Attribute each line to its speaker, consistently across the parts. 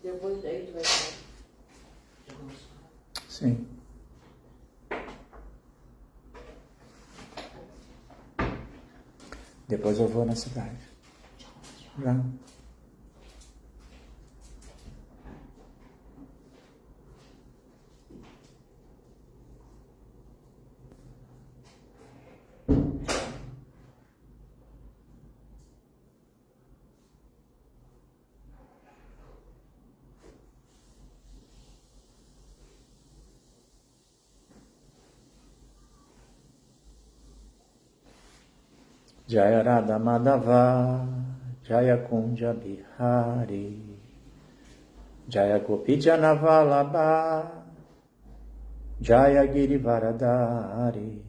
Speaker 1: Depois daí tu vai falar.
Speaker 2: Sim. Depois eu vou na cidade. Já. Jaya Radha Madhava, Jaya Kunja Bihari, Jaya Gopi Janavalabha, Jaya Girivaradari,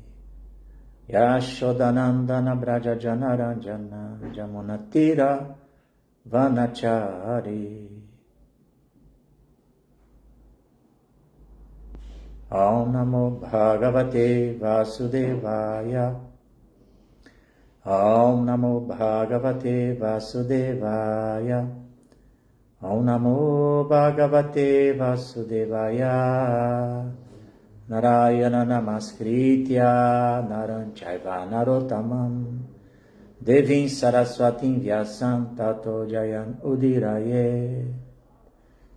Speaker 2: Yashodanandana Braja Janaranjana, Jamunatira Vanachari. Om Namo Bhagavate Vasudevaya. Om Namo Bhagavate Vasudevaya. Om Namo Bhagavate Vasudevaya. Narayana Namaskritya Naranchaiva Narottamam Devim Saraswatim Vyasam Tato Jayan Udiraye.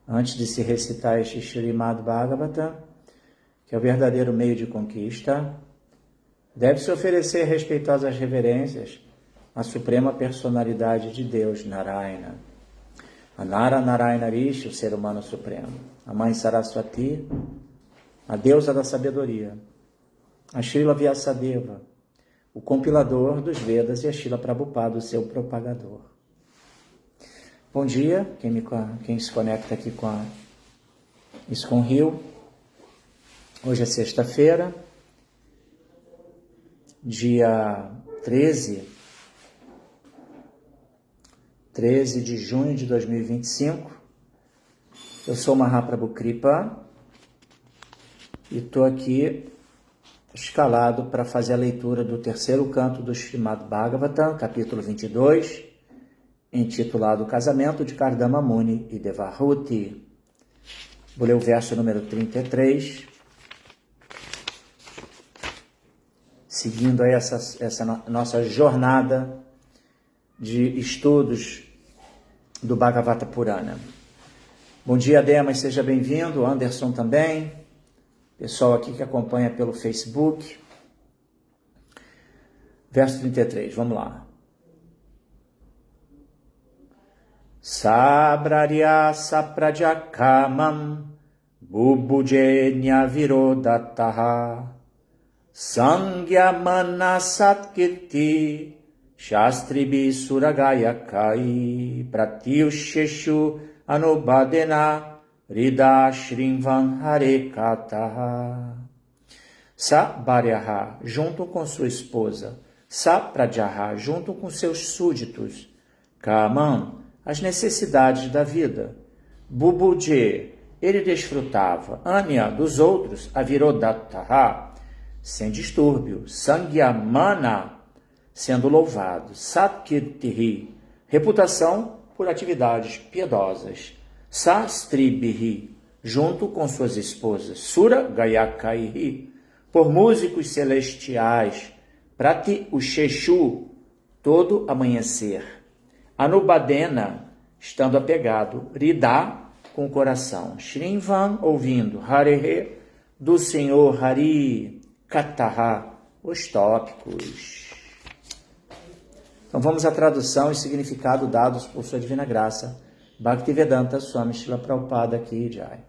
Speaker 2: Antes de se recitar este Śrīmad Bhagavatam, que é o verdadeiro meio de conquista, deve-se oferecer respeitosas reverências à suprema personalidade de Deus, Narayana. A Nara Narayana Rishi, o ser humano supremo. A mãe Saraswati, a deusa da sabedoria. A Srila Vyasadeva, o compilador dos Vedas, e a Srila Prabhupada, o seu propagador. Bom dia, quem se conecta aqui com a ISKCON Rio. Hoje é sexta-feira, dia 13 de junho de 2025. Eu sou Mahaprabhu Kripa e estou aqui escalado para fazer a leitura do terceiro canto do Śrīmad Bhagavatam, capítulo 22, intitulado Casamento de Kardama Muni e Devahuti. Vou ler o verso número 33. Seguindo aí essa nossa jornada de estudos do Bhagavata Purana. Bom dia, Demas, seja bem-vindo. Anderson também. Pessoal aqui que acompanha pelo Facebook. Verso 33, vamos lá. Sabrarya saprajakamam bubujenya virodataha Sangya Mana Satkirti Shastribi Suragayakai Pratyusheshu Anubadena Rida Shrimvan Harekataha. Sabharyaha, junto com sua esposa. Saprajaha, junto com seus súditos. Kamam, as necessidades da vida. Bubuje, ele desfrutava. Anya, dos outros. Avirodataha, sem distúrbio. Sangyamana, sendo louvado. Satkirtihi, reputação por atividades piedosas. Sastribihi, junto com suas esposas. Sura Gayakaihi, por músicos celestiais. Prati Usheshu, todo amanhecer. Anubadena, estando apegado. Rida, com o coração. Shrimvan, ouvindo. Harehe, do Senhor. Hari, Kataha, os tópicos. Então vamos à tradução e significado dados por sua divina graça, Bhaktivedanta Swami Srila Prabhupada Ki Jai.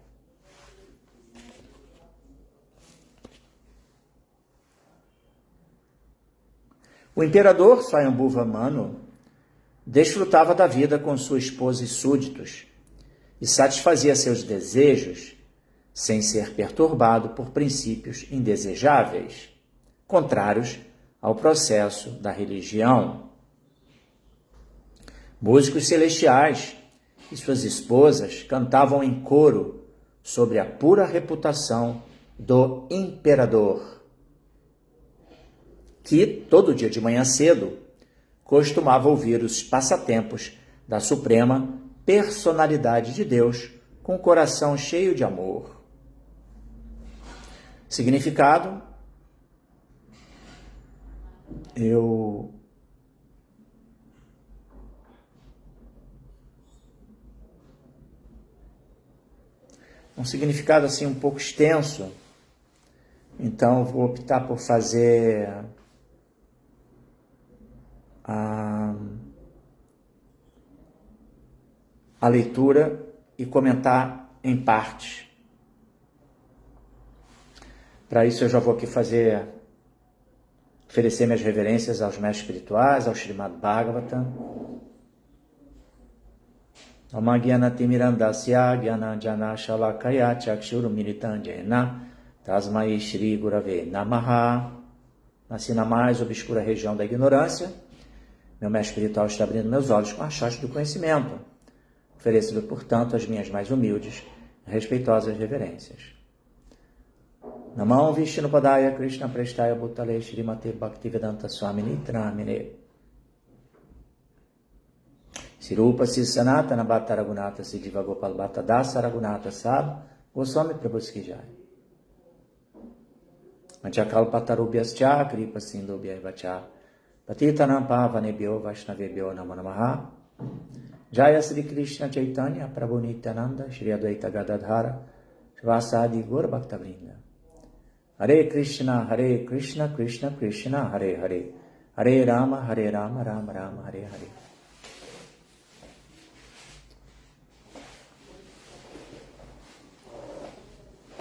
Speaker 2: O imperador Swayambhuva Manu desfrutava da vida com sua esposa e súditos e satisfazia seus desejos sem ser perturbado por princípios indesejáveis, contrários ao processo da religião. Músicos celestiais e suas esposas cantavam em coro sobre a pura reputação do imperador, que, todo dia de manhã cedo, costumava ouvir os passatempos da suprema personalidade de Deus com o coração cheio de amor. Significado: um significado assim um pouco extenso, então eu vou optar por fazer a leitura e comentar em partes. Para isso eu já vou aqui oferecer minhas reverências aos mestres espirituais, ao Srimad Bhagavatam. Oma Gyanatirmirandasya Gyananjana Shalakaya Chakshurumilitam Jena Tasmai Shri Gurave Namaha. Nasci na mais obscura região da ignorância. Meu mestre espiritual está abrindo meus olhos com a chacha do conhecimento. Ofereço-lhe, portanto, as minhas mais humildes e respeitosas reverências. Namah Vishnupadaya Krishna Prestaya Bhutale Shrimate Bhaktivedanta Swamini Tramine Sirupa Sanatana Bhatta Raghunatha Siddhiva Gopal Bhatta Dasa Raghunatha Sab Goswami Prabhuskijai Manchakalpatarubhyascha Kripa Sindhubhyaivacha Patitanam Pavanebhyo Vaishnavebhyo Namo Namaha. Jaya Sri Krishna Chaitanya Prabhu Nityananda Shri Advaita Gadadhara Shivasadi Gaura Bhaktavrinda. Hare Krishna, Krishna Krishna, Hare Hare, Hare Rama, Rama Rama, Hare Hare.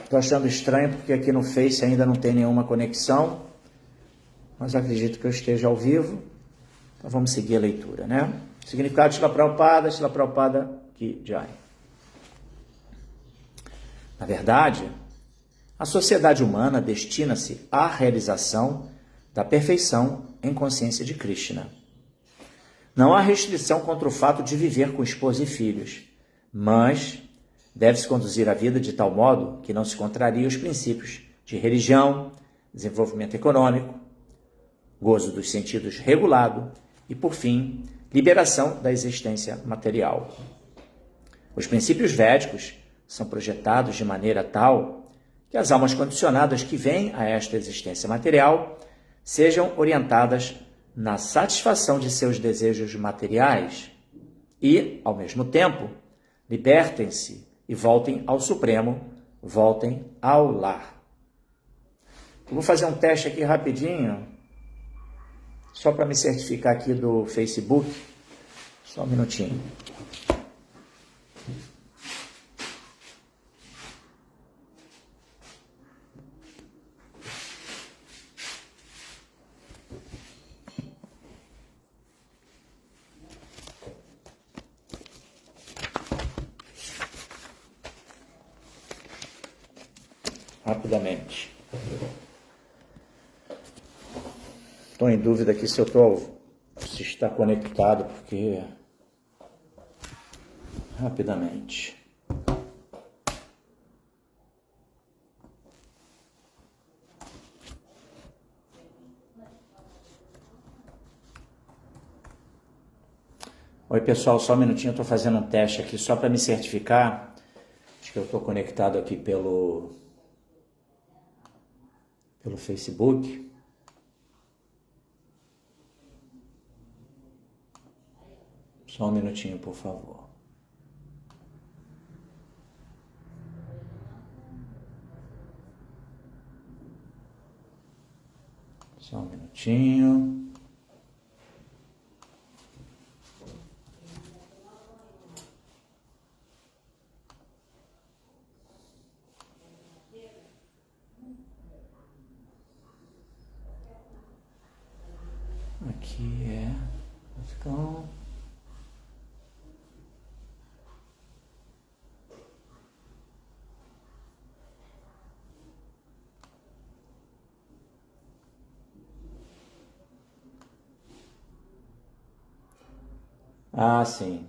Speaker 2: Estou achando estranho porque aqui no Face ainda não tem nenhuma conexão, mas acredito que eu esteja ao vivo, então vamos seguir a leitura, né? Significado de Shila Prabhupada Ki Jai. Na verdade, a sociedade humana destina-se à realização da perfeição em consciência de Krishna. Não há restrição contra o fato de viver com esposa e filhos, mas deve-se conduzir a vida de tal modo que não se contrarie os princípios de religião, desenvolvimento econômico, gozo dos sentidos regulado e, por fim, liberação da existência material. Os princípios védicos são projetados de maneira tal que as almas condicionadas que vêm a esta existência material sejam orientadas na satisfação de seus desejos materiais e, ao mesmo tempo, libertem-se e voltem ao Supremo, voltem ao lar. Eu vou fazer um teste aqui rapidinho, só para me certificar aqui do Facebook. Só um minutinho. Rapidamente. Estou em dúvida aqui se está conectado, porque... Rapidamente. Oi, pessoal, só um minutinho, eu estou fazendo um teste aqui só para me certificar. Acho que eu estou conectado aqui pelo Facebook. Só um minutinho, por favor. Só um minutinho. Aqui é... Então... Ah, sim.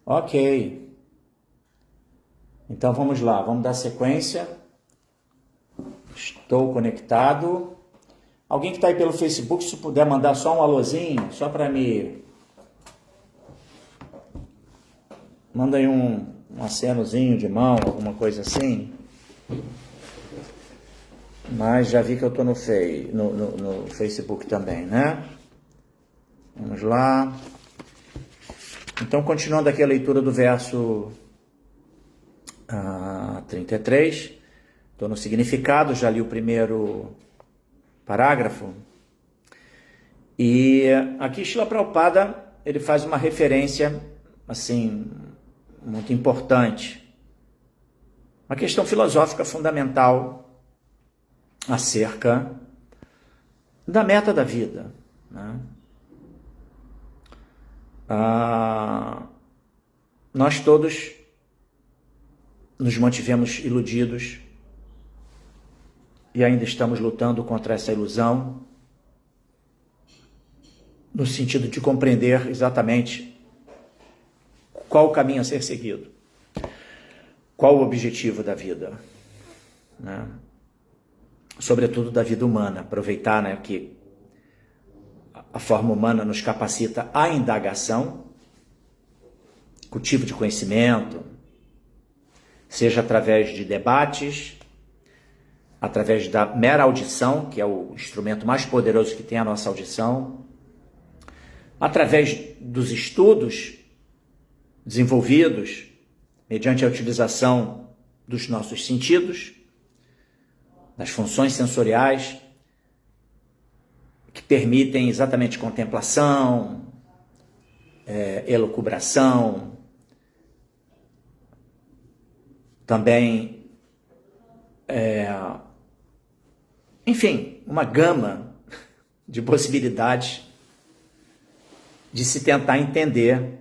Speaker 2: Ok. Então vamos lá, vamos dar sequência. Estou conectado. Alguém que está aí pelo Facebook, se puder mandar só um alôzinho, só para me... Manda aí um acenozinho de mão, alguma coisa assim. Mas já vi que eu estou no Facebook também, né? Vamos lá. Então, continuando aqui a leitura do verso 33. Estou no significado, já li o primeiro parágrafo. E aqui Srila Prabhupada, ele faz uma referência, assim, muito importante. Uma questão filosófica fundamental acerca da meta da vida, né? Nós todos nos mantivemos iludidos e ainda estamos lutando contra essa ilusão, no sentido de compreender exatamente qual o caminho a ser seguido, qual o objetivo da vida, né? Sobretudo da vida humana, aproveitar, né, que a forma humana nos capacita à indagação, cultivo de conhecimento, seja através de debates, através da mera audição, que é o instrumento mais poderoso que tem a nossa audição, através dos estudos desenvolvidos mediante a utilização dos nossos sentidos, das funções sensoriais, que permitem exatamente contemplação, elucubração, também, enfim, uma gama de possibilidades de se tentar entender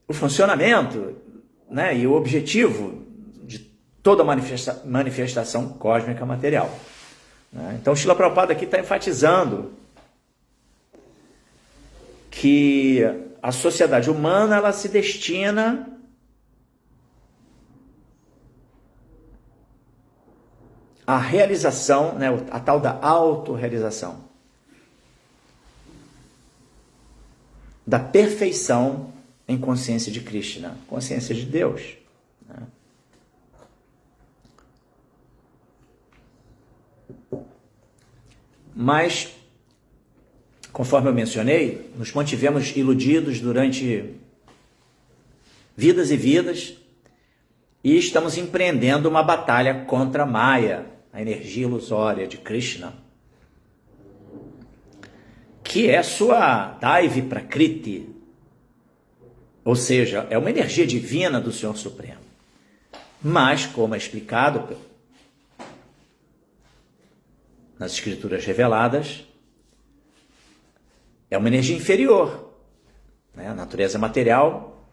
Speaker 2: o funcionamento, né, e o objetivo de toda manifestação cósmica material. Então, o Srila Prabhupada aqui está enfatizando que a sociedade humana, ela se destina à realização, né, a tal da autorrealização, da perfeição em consciência de Krishna, consciência de Deus, né? Mas, conforme eu mencionei, nos mantivemos iludidos durante vidas e vidas e estamos empreendendo uma batalha contra a Maya, a energia ilusória de Krishna, que é sua Daivi Prakriti, ou seja, é uma energia divina do Senhor Supremo. Mas, como é explicado nas escrituras reveladas, é uma energia inferior, né? A natureza material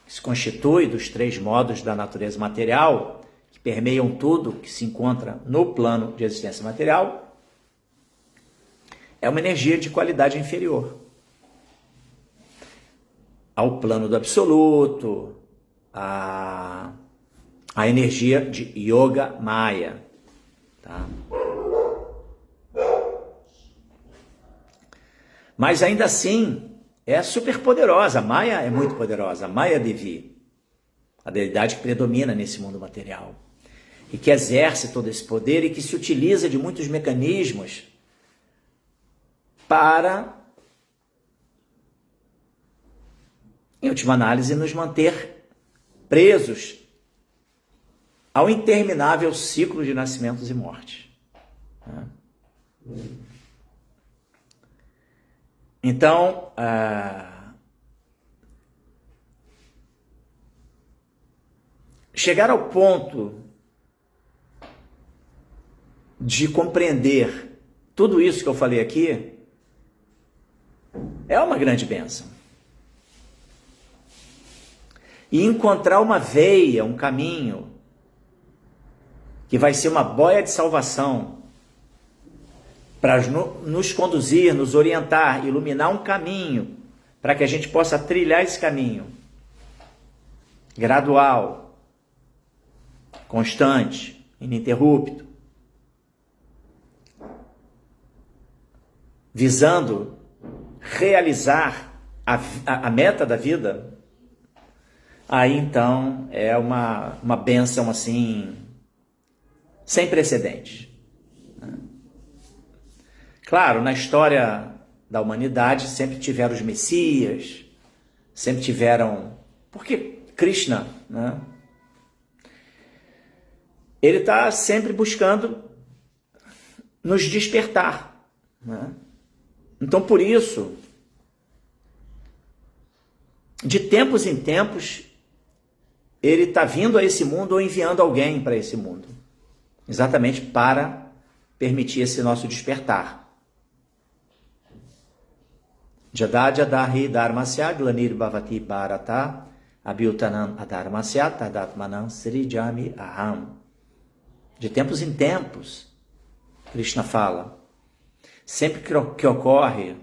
Speaker 2: se constitui dos 3 modos da natureza material que permeiam tudo que se encontra no plano de existência material. É uma energia de qualidade inferior ao plano do absoluto, a energia de Yoga Maya, tá? Mas ainda assim, é super poderosa. A Maya é muito poderosa. A Maya Devi, a deidade que predomina nesse mundo material e que exerce todo esse poder e que se utiliza de muitos mecanismos para, em última análise, nos manter presos ao interminável ciclo de nascimentos e mortes. Então, chegar ao ponto de compreender tudo isso que eu falei aqui é uma grande bênção. E encontrar uma veia, um caminho, que vai ser uma boia de salvação para nos conduzir, nos orientar, iluminar um caminho, para que a gente possa trilhar esse caminho gradual, constante, ininterrupto, visando realizar a meta da vida. Aí então é uma bênção assim, sem precedentes. Claro, na história da humanidade sempre tiveram os messias, sempre tiveram... Porque Krishna, né? Ele está sempre buscando nos despertar, né? Então, por isso, de tempos em tempos, ele está vindo a esse mundo ou enviando alguém para esse mundo, exatamente para permitir esse nosso despertar. Jadajadahi dharmasya glanir bhavati bharata abhyutanam adharmasya tadatmanam srijami aham. De tempos em tempos, Krishna fala, sempre que ocorre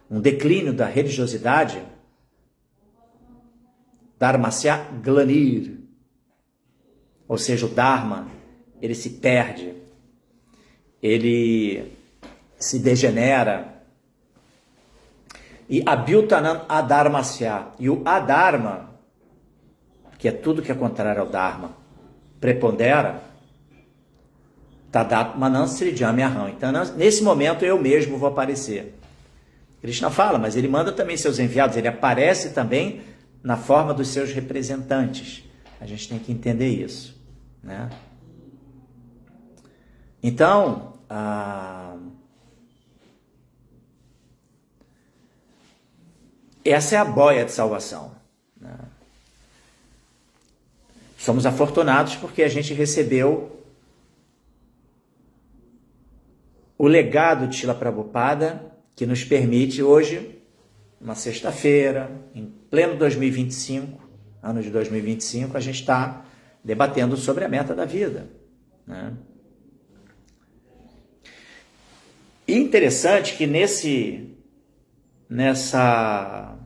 Speaker 2: um declínio da religiosidade, dharmasya glanir, ou seja, o dharma, ele se perde, ele se degenera. E abhyutanam adharmasya, e o adharma, que é tudo que é contrário ao dharma, prepondera, tadatmanam srijami aham. Então, nesse momento, eu mesmo vou aparecer. Krishna fala, mas ele manda também seus enviados, ele aparece também na forma dos seus representantes. A gente tem que entender isso, né? Então, essa é a boia de salvação, né? Somos afortunados porque a gente recebeu o legado de Srila Prabhupada, que nos permite hoje, uma sexta-feira, em pleno 2025, ano de 2025, a gente está debatendo sobre a meta da vida, né? E interessante que nessa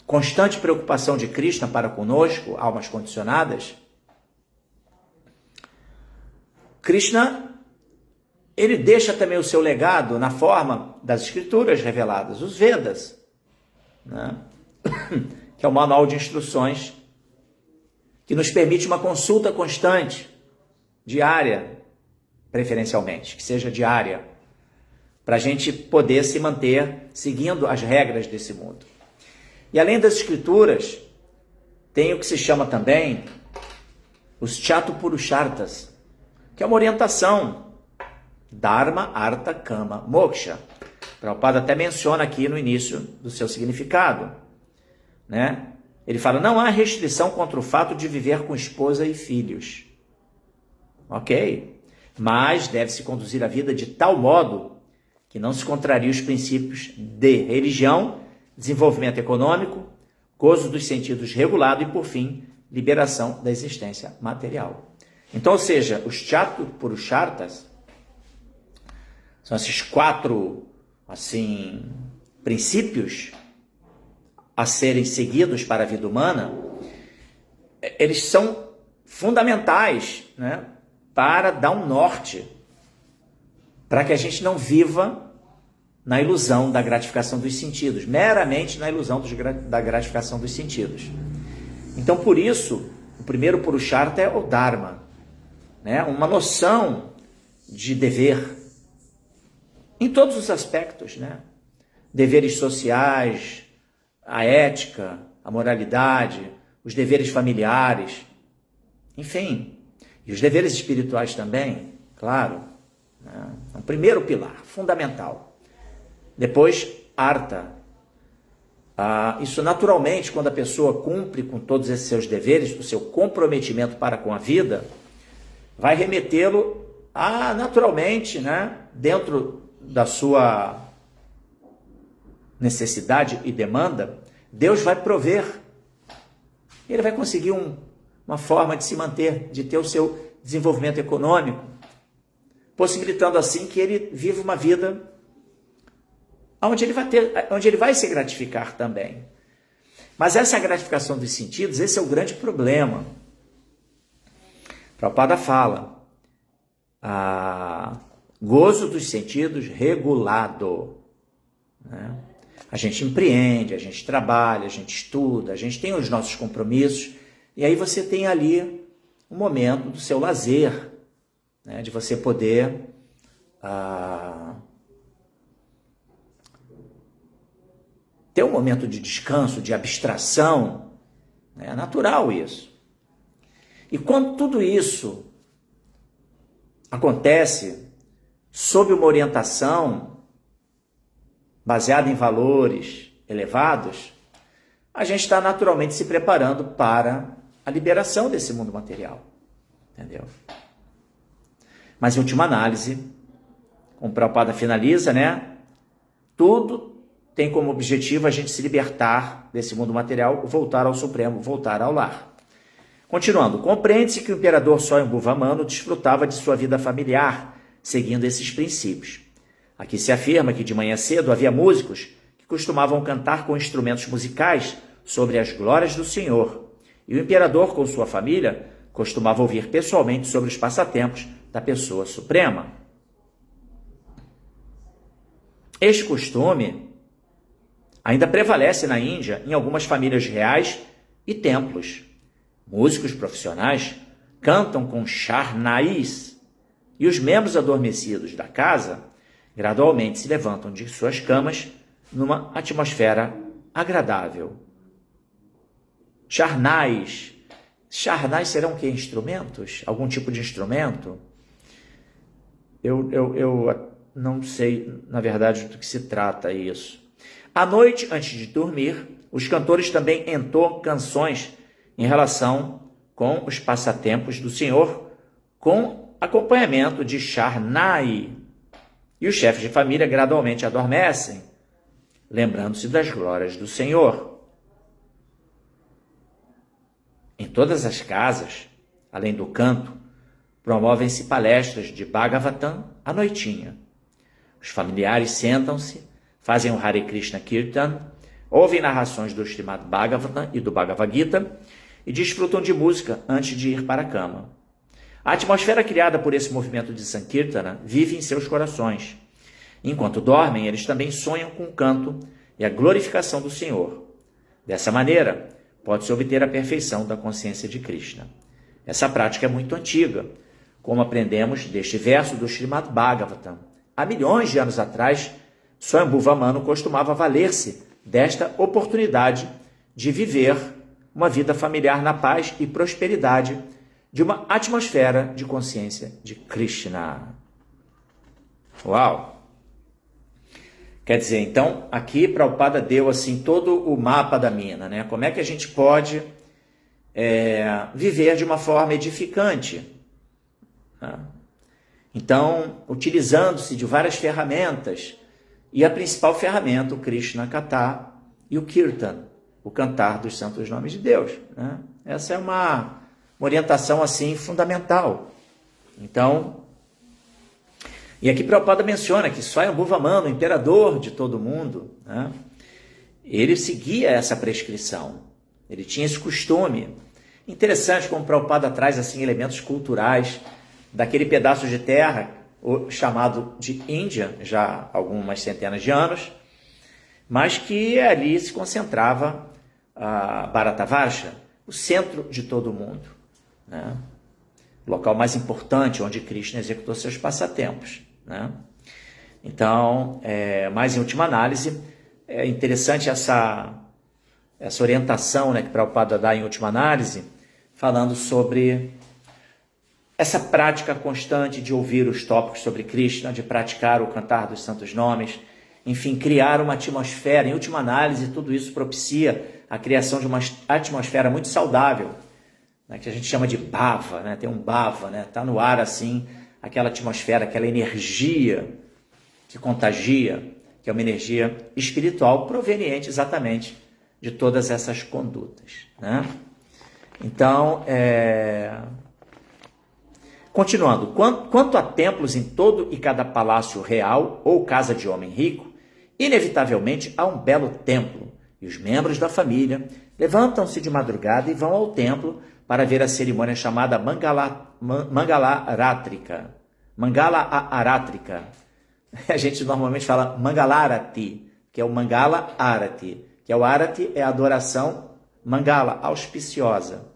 Speaker 2: constante preocupação de Krishna para conosco, almas condicionadas, Krishna, ele deixa também o seu legado na forma das escrituras reveladas, os Vedas, né? Que é o manual de instruções que nos permite uma consulta constante, diária, preferencialmente, que seja diária, para a gente poder se manter seguindo as regras desse mundo. E além das escrituras, tem o que se chama também os Chatupurusharthas, que é uma orientação, Dharma, Artha, Kama, Moksha. Prabhupada até menciona aqui no início do seu significado, né? Ele fala, não há restrição contra o fato de viver com esposa e filhos. Ok? Mas deve-se conduzir a vida de tal modo que não se contraria os princípios de religião, desenvolvimento econômico, gozo dos sentidos regulado e, por fim, liberação da existência material. Então, ou seja, os Chatupurusharthas são esses 4, assim, princípios a serem seguidos para a vida humana. Eles são fundamentais, né, para dar um norte, para que a gente não viva na ilusão da gratificação dos sentidos, meramente na ilusão da gratificação dos sentidos. Então, por isso, o primeiro Purushartha é o Dharma, né? Uma noção de dever, em todos os aspectos, né? Deveres sociais, a ética, a moralidade, os deveres familiares, enfim, e os deveres espirituais também, claro, né? É o primeiro pilar, fundamental. Depois, Artha. Isso naturalmente, quando a pessoa cumpre com todos esses seus deveres, o seu comprometimento para com a vida, vai remetê-lo a, naturalmente, né, dentro da sua necessidade e demanda, Deus vai prover. Ele vai conseguir uma forma de se manter, de ter o seu desenvolvimento econômico, possibilitando assim que ele viva uma vida onde ele vai se gratificar também. Mas essa gratificação dos sentidos, esse é o grande problema. Prabhupada fala, gozo dos sentidos regulado. Né? A gente empreende, a gente trabalha, a gente estuda, a gente tem os nossos compromissos, e aí você tem ali um momento do seu lazer, né? De você poder ter um momento de descanso, de abstração. É natural isso. E quando tudo isso acontece sob uma orientação baseada em valores elevados, a gente está naturalmente se preparando para a liberação desse mundo material. Entendeu? Mas em última análise, como o Prabhupada finaliza, né? Tudo tem como objetivo a gente se libertar desse mundo material, voltar ao Supremo, voltar ao lar. Continuando, compreende-se que o imperador Swayambhuva Manu desfrutava de sua vida familiar, seguindo esses princípios. Aqui se afirma que de manhã cedo havia músicos que costumavam cantar com instrumentos musicais sobre as glórias do Senhor, e o imperador com sua família costumava ouvir pessoalmente sobre os passatempos da pessoa suprema. Este costume ainda prevalece na Índia em algumas famílias reais e templos. Músicos profissionais cantam com charnais e os membros adormecidos da casa gradualmente se levantam de suas camas numa atmosfera agradável. Charnais. Charnais serão o quê? Instrumentos? Algum tipo de instrumento? Eu não sei, na verdade, do que se trata isso. À noite, antes de dormir, os cantores também entoam canções em relação com os passatempos do Senhor, com acompanhamento de Charnai. E os chefes de família gradualmente adormecem, lembrando-se das glórias do Senhor. Em todas as casas, além do canto, promovem-se palestras de Bhagavatam à noitinha. Os familiares sentam-se, fazem o Hare Krishna Kirtan, ouvem narrações do Srimad Bhagavatam e do Bhagavad Gita e desfrutam de música antes de ir para a cama. A atmosfera criada por esse movimento de Sankirtana vive em seus corações. Enquanto dormem, eles também sonham com o canto e a glorificação do Senhor. Dessa maneira, pode-se obter a perfeição da consciência de Krishna. Essa prática é muito antiga, como aprendemos deste verso do Srimad Bhagavatam. Há milhões de anos atrás, Swayambhuva Manu costumava valer-se desta oportunidade de viver uma vida familiar na paz e prosperidade de uma atmosfera de consciência de Krishna. Uau! Quer dizer, então, aqui Prabhupada deu assim todo o mapa da mina, né? Como é que a gente pode viver de uma forma edificante, né? Então, utilizando-se de várias ferramentas, e a principal ferramenta, o Krishna Katha e o Kirtan, o cantar dos santos nomes de Deus, né? Essa é uma orientação assim fundamental. Então, e aqui Prabhupada menciona que Swayambhuva Manu, o imperador de todo mundo, né? Ele seguia essa prescrição, ele tinha esse costume. Interessante como Prabhupada traz assim elementos culturais daquele pedaço de terra chamado de Índia, já há algumas centenas de anos, mas que ali se concentrava a Bharatavarsha, o centro de todo o mundo, né? O local mais importante onde Krishna executou seus passatempos, né? Então, mas em última análise, é interessante essa orientação, né, que Prabhupada dá em última análise, falando sobre essa prática constante de ouvir os tópicos sobre Krishna, de praticar o cantar dos santos nomes, enfim, criar uma atmosfera. Em última análise, tudo isso propicia a criação de uma atmosfera muito saudável, né, que a gente chama de bhava, né? Tem um bhava, né? Tá no ar assim, aquela atmosfera, aquela energia que contagia, que é uma energia espiritual proveniente exatamente de todas essas condutas, né? Então, continuando, quanto a templos em todo e cada palácio real ou casa de homem rico, inevitavelmente há um belo templo, e os membros da família levantam-se de madrugada e vão ao templo para ver a cerimônia chamada Mangala Arátrica. A gente normalmente fala Mangalarati, que é o Mangala Arati, que é o Arati, é a adoração Mangala, auspiciosa.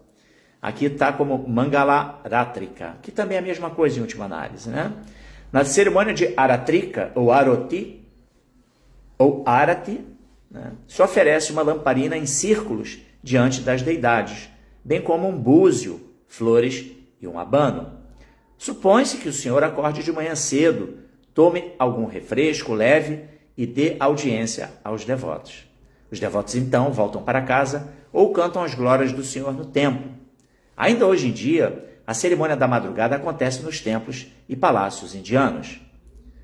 Speaker 2: Aqui está como Mangala Rátrica, que também é a mesma coisa em última análise, né? Na cerimônia de Aratrika, ou Aroti, ou Arati, né, se oferece uma lamparina em círculos diante das deidades, bem como um búzio, flores e um abano. Supõe-se que o senhor acorde de manhã cedo, tome algum refresco leve e dê audiência aos devotos. Os devotos, então, voltam para casa ou cantam as glórias do Senhor no templo. Ainda hoje em dia, a cerimônia da madrugada acontece nos templos e palácios indianos.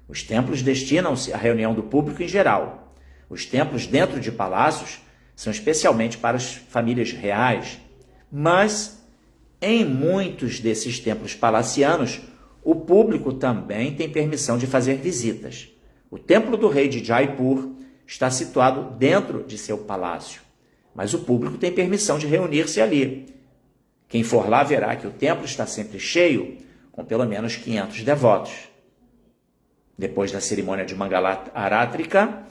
Speaker 2: Os templos destinam-se à reunião do público em geral. Os templos dentro de palácios são especialmente para as famílias reais, mas em muitos desses templos palacianos, o público também tem permissão de fazer visitas. O templo do rei de Jaipur está situado dentro de seu palácio, mas o público tem permissão de reunir-se ali. Quem for lá verá que o templo está sempre cheio, com pelo menos 500 devotos. Depois da cerimônia de Mangala Arátrica,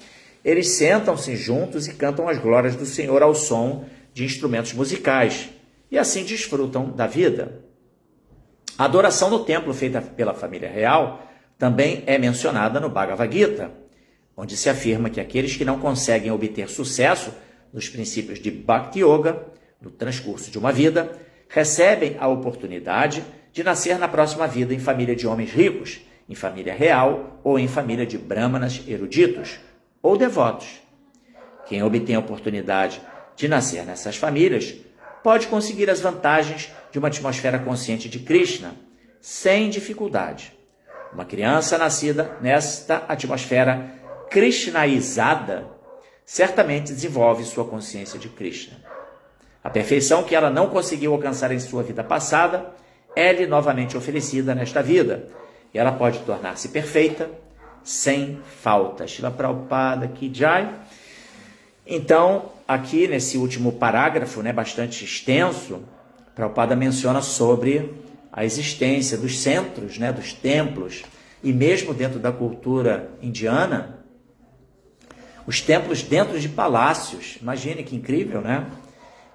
Speaker 2: eles sentam-se juntos e cantam as glórias do Senhor ao som de instrumentos musicais, e assim desfrutam da vida. A adoração no templo feita pela família real também é mencionada no Bhagavad Gita, onde se afirma que aqueles que não conseguem obter sucesso nos princípios de Bhakti Yoga, no transcurso de uma vida, recebem a oportunidade de nascer na próxima vida em família de homens ricos, em família real ou em família de brahmanas eruditos ou devotos. Quem obtém a oportunidade de nascer nessas famílias pode conseguir as vantagens de uma atmosfera consciente de Krishna sem dificuldade. Uma criança nascida nesta atmosfera krishnaizada certamente desenvolve sua consciência de Krishna. A perfeição que ela não conseguiu alcançar em sua vida passada é-lhe novamente oferecida nesta vida, e ela pode tornar-se perfeita sem falta. Srila Prabhupada Ki Jai. Então, aqui nesse último parágrafo, bastante extenso, Prabhupada menciona sobre a existência dos centros, dos templos, e mesmo dentro da cultura indiana, os templos dentro de palácios, imagine que incrível,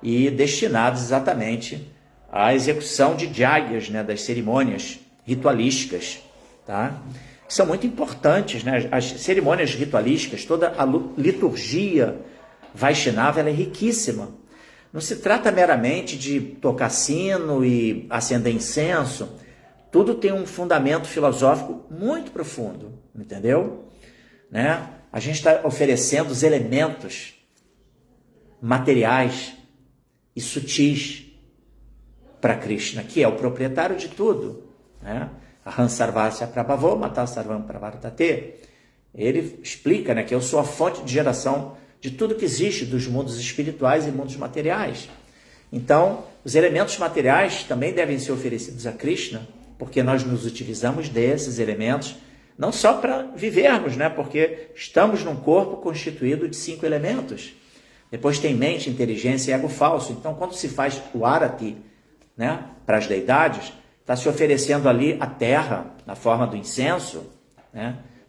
Speaker 2: e destinados exatamente à execução de yagyas, das cerimônias ritualísticas, tá? Que são muito importantes, As cerimônias ritualísticas, toda a liturgia Vaishnava, ela é riquíssima. Não se trata meramente de tocar sino e acender incenso. Tudo tem um fundamento filosófico muito profundo, entendeu? A gente está oferecendo os elementos materiais e sutis para Krishna, que é o proprietário de tudo. Aham sarvasya prabhavo mata sarvam pravartate. Ele explica que eu sou a fonte de geração de tudo que existe dos mundos espirituais e mundos materiais. Então, os elementos materiais também devem ser oferecidos a Krishna, porque nós nos utilizamos desses elementos, não só para vivermos, porque estamos num corpo constituído de 5 elementos. Depois tem mente, inteligência e ego falso. Então, quando se faz o arati, para as deidades, está se oferecendo ali a terra, na forma do incenso,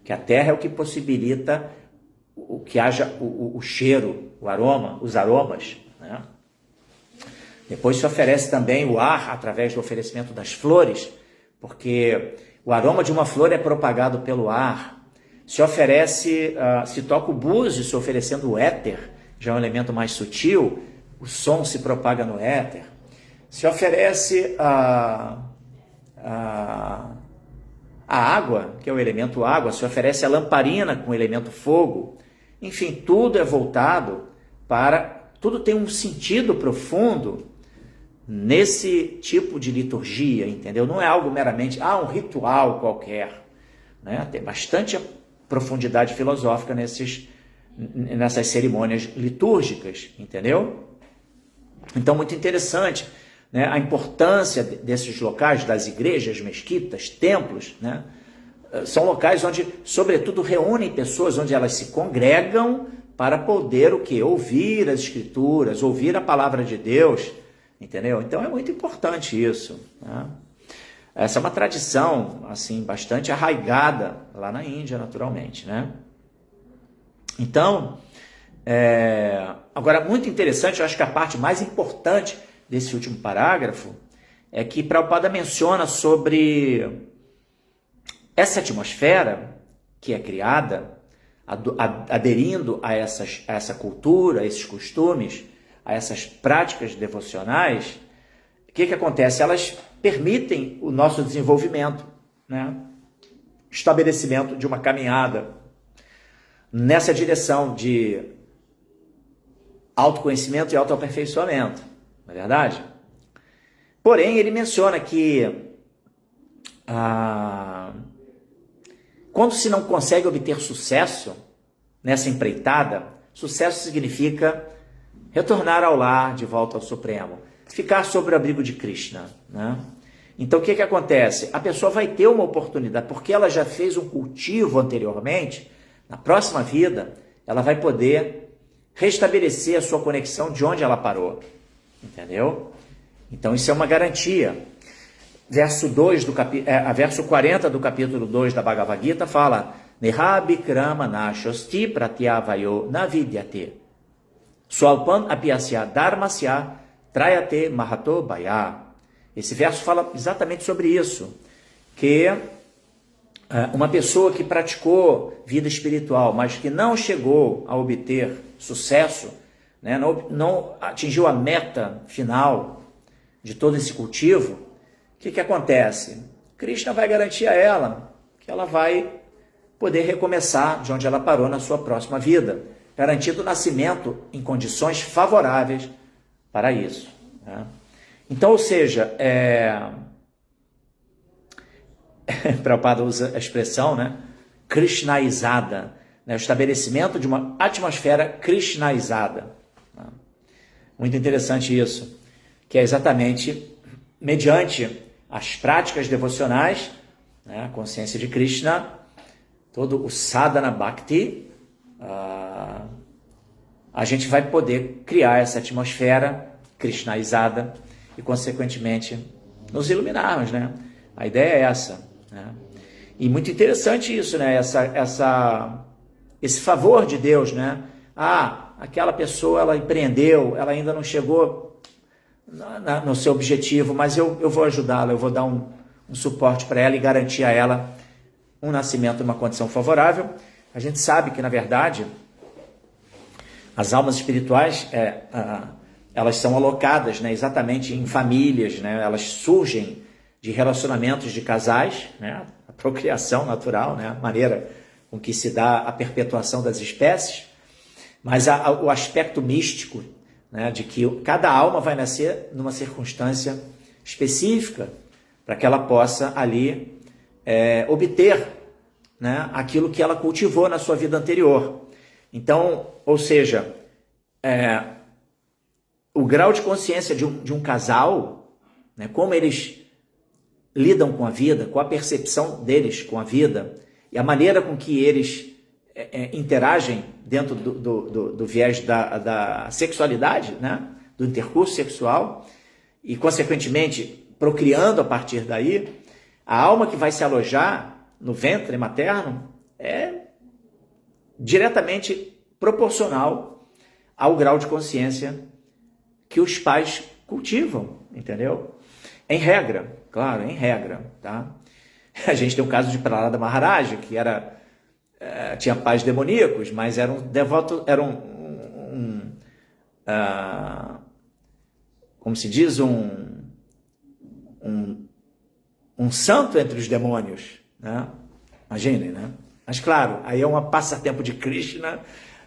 Speaker 2: que a terra é o que possibilita que haja o cheiro, o aroma, os aromas. Depois se oferece também o ar através do oferecimento das flores, porque o aroma de uma flor é propagado pelo ar. Se oferece, se toca o búzio, se oferecendo o éter, já é um elemento mais sutil, o som se propaga no éter. Se oferece a água, que é o elemento água, se oferece a lamparina com o elemento fogo. Enfim, tudo é voltado para... Tudo tem um sentido profundo nesse tipo de liturgia, entendeu? Não é algo meramente, um ritual qualquer. Tem bastante profundidade filosófica nessas cerimônias litúrgicas, entendeu? Então, muito interessante. né, a importância desses locais, das igrejas, mesquitas, templos, né, são locais onde, sobretudo, reúnem pessoas, onde elas se congregam para poder o quê? Ouvir as escrituras, ouvir a palavra de Deus, entendeu? Então é muito importante isso, né? Essa é uma tradição, assim, bastante arraigada lá na Índia, naturalmente, né? Então, agora, muito interessante, eu acho que a parte mais importante desse último parágrafo é que Prabhupada menciona sobre essa atmosfera que é criada, aderindo a essa cultura, a esses costumes, a essas práticas devocionais. O que acontece? Elas permitem o nosso desenvolvimento, né? Estabelecimento de uma caminhada nessa direção de autoconhecimento e autoaperfeiçoamento, não é verdade? Porém, ele menciona que quando se não consegue obter sucesso nessa empreitada, sucesso significa retornar ao lar, de volta ao Supremo, ficar sob o abrigo de Krishna, né? Então, o que acontece? A pessoa vai ter uma oportunidade, porque ela já fez um cultivo anteriormente, na próxima vida, ela vai poder restabelecer a sua conexão de onde ela parou, entendeu? Então, isso é uma garantia. Verso 40 do capítulo 2 da Bhagavad Gita fala: Neha Bikrama Nashosti Pratyavayo Navidyate Swalpan Apyasya Dharmasya Trayate Mahato Bhaya. Esse verso fala exatamente sobre isso, que uma pessoa que praticou vida espiritual, mas que não chegou a obter sucesso, né, não atingiu a meta final de todo esse cultivo, o que acontece? Krishna vai garantir a ela que ela vai poder recomeçar de onde ela parou na sua próxima vida, garantindo o nascimento em condições favoráveis para isso, né? Então, ou seja, Prabhupada usa a expressão, né, krishnaizada, né, o estabelecimento de uma atmosfera krishnaizada, né? Muito interessante isso, que é exatamente mediante as práticas devocionais, né, a consciência de Krishna, todo o sadhana bhakti, a gente vai poder criar essa atmosfera krishnaizada e, consequentemente, nos iluminarmos, né? A ideia é essa, né? E muito interessante isso, né? Esse favor de Deus, né? Aquela pessoa, ela empreendeu, ela ainda não chegou no seu objetivo, mas eu vou ajudá-la, eu vou dar um suporte para ela e garantir a ela um nascimento numa condição favorável. A gente sabe que, na verdade, as almas espirituais, elas são alocadas, né, exatamente em famílias, né? Elas surgem de relacionamentos de casais, né? A procriação natural, né? A maneira com que se dá a perpetuação das espécies, mas o aspecto místico, né, de que cada alma vai nascer numa circunstância específica para que ela possa ali obter, né, aquilo que ela cultivou na sua vida anterior. Então, ou seja, o grau de consciência de um casal, né, como eles lidam com a vida, com a percepção deles com a vida e a maneira com que eles interagem dentro do viés da sexualidade, né, do intercurso sexual e, consequentemente, procriando a partir daí, a alma que vai se alojar no ventre materno é diretamente proporcional ao grau de consciência que os pais cultivam, entendeu? Em regra, claro, em regra, tá? A gente tem o caso de Prahlada Maharaja, que tinha pais demoníacos, mas era um devoto, era como se diz, um santo entre os demônios, né? Imaginem, né? Mas claro, aí é um passatempo de Krishna,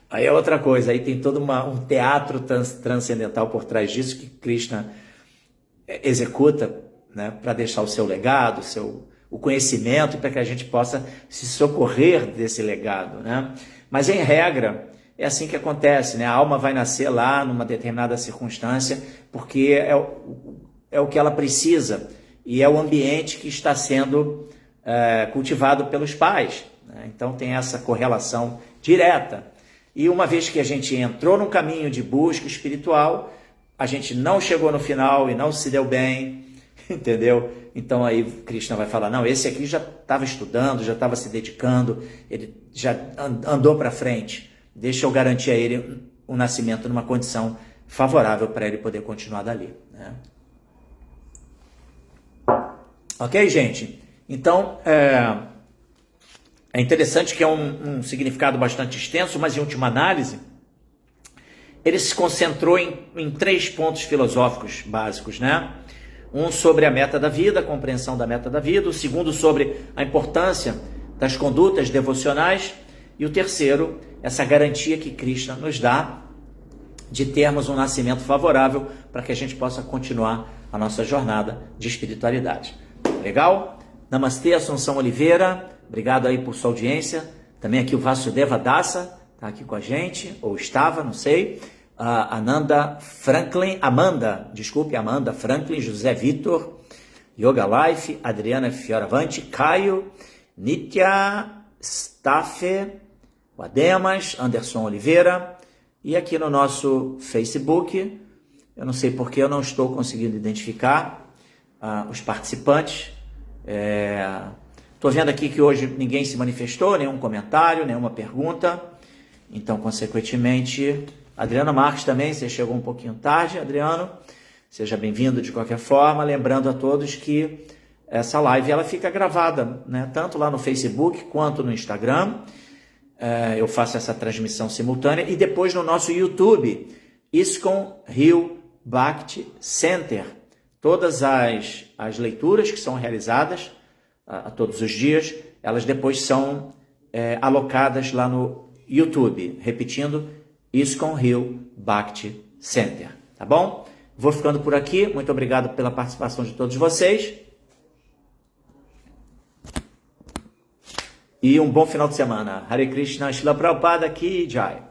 Speaker 2: aí é outra coisa, aí tem todo um teatro transcendental por trás disso que Krishna executa, né, para deixar o seu legado, o conhecimento, para que a gente possa se socorrer desse legado, né? Mas em regra é assim que acontece, né? A alma vai nascer lá numa determinada circunstância, porque é o que ela precisa e é o ambiente que está sendo cultivado pelos pais, né? Então tem essa correlação direta. E uma vez que a gente entrou num caminho de busca espiritual, a gente não chegou no final e não se deu bem, entendeu? Então aí Krishna vai falar, não, esse aqui já estava estudando, já estava se dedicando, ele já andou para frente, deixa eu garantir a ele um nascimento numa condição favorável para ele poder continuar dali, né? Ok, gente? Então, é interessante que é um significado bastante extenso, mas em última análise, ele se concentrou em 3 pontos filosóficos básicos, né? Um sobre a meta da vida, a compreensão da meta da vida, o segundo sobre a importância das condutas devocionais e o terceiro, essa garantia que Krishna nos dá de termos um nascimento favorável para que a gente possa continuar a nossa jornada de espiritualidade. Legal? Namastê, Assunção Oliveira, obrigado aí por sua audiência. Também aqui o Vasudeva Dasa está aqui com a gente, ou estava, não sei. Amanda Franklin, José Vitor, Yoga Life, Adriana Fioravante, Caio, Nitya, Staffe, Ademas, Anderson Oliveira, e aqui no nosso Facebook, eu não sei porque eu não estou conseguindo identificar os participantes. Estou vendo aqui que hoje ninguém se manifestou, nenhum comentário, nenhuma pergunta, então, consequentemente, Adriano Marques também, você chegou um pouquinho tarde, Adriano, seja bem-vindo de qualquer forma, lembrando a todos que essa live ela fica gravada, né? Tanto lá no Facebook quanto no Instagram, eu faço essa transmissão simultânea, e depois no nosso YouTube, ISKCON Rio Bhakti Center, todas as leituras que são realizadas a todos os dias, elas depois são alocadas lá no YouTube, repetindo, ISKCON Rio Bhakti Center, tá bom? Vou ficando por aqui, muito obrigado pela participação de todos vocês, e um bom final de semana. Hare Krishna, Srila Prabhupada Ki Jai.